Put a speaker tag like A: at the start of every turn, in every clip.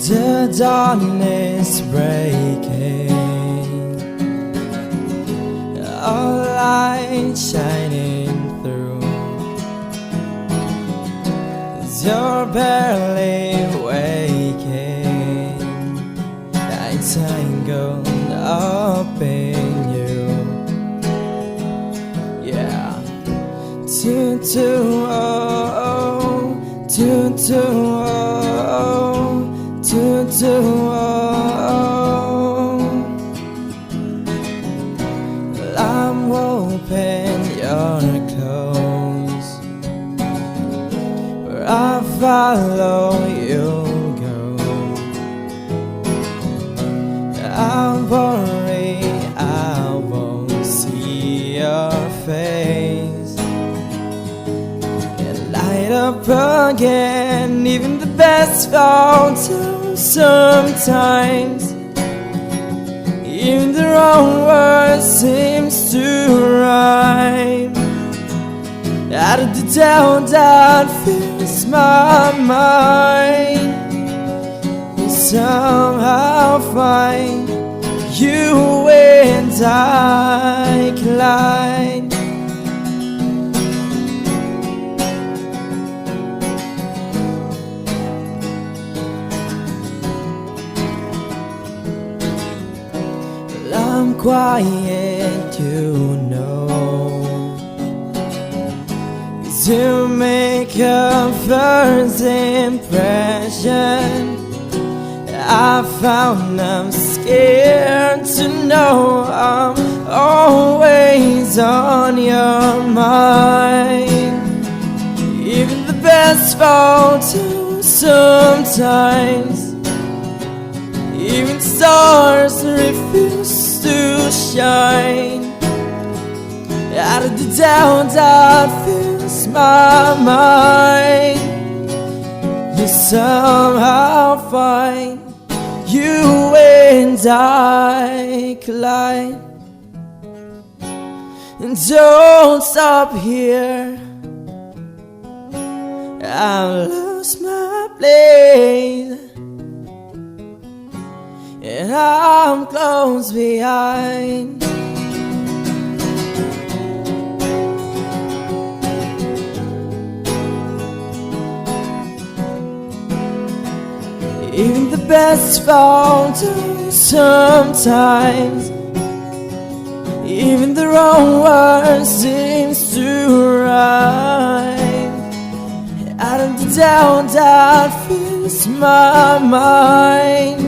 A: The dawn is breaking, a light shining through. You're barely waking, I'm tangled up in you. Yeah. 220, 220, 220. I'm hoping you're close, where I follow you'll go. I'm worried I won't see your face and light up again. Even the best photos sometimes, even the wrong word seems to rhyme. Out of the doubt that fills my mind, we somehow find you and I collide. I'm quiet, you know, to make a first impression. I found I'm scared to know I'm always on your mind. Even the best photos sometimes, even stars refuse to shine. Out of the doubt that fills my mind, you somehow find you and I collide. And don't stop here, I've lost my place, and I'm close behind. Even the best photos sometimes, even the wrong word seems to rhyme. Out of the doubt that fills my mind,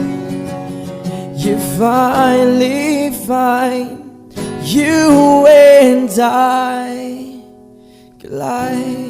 A: you finally find you and I collide.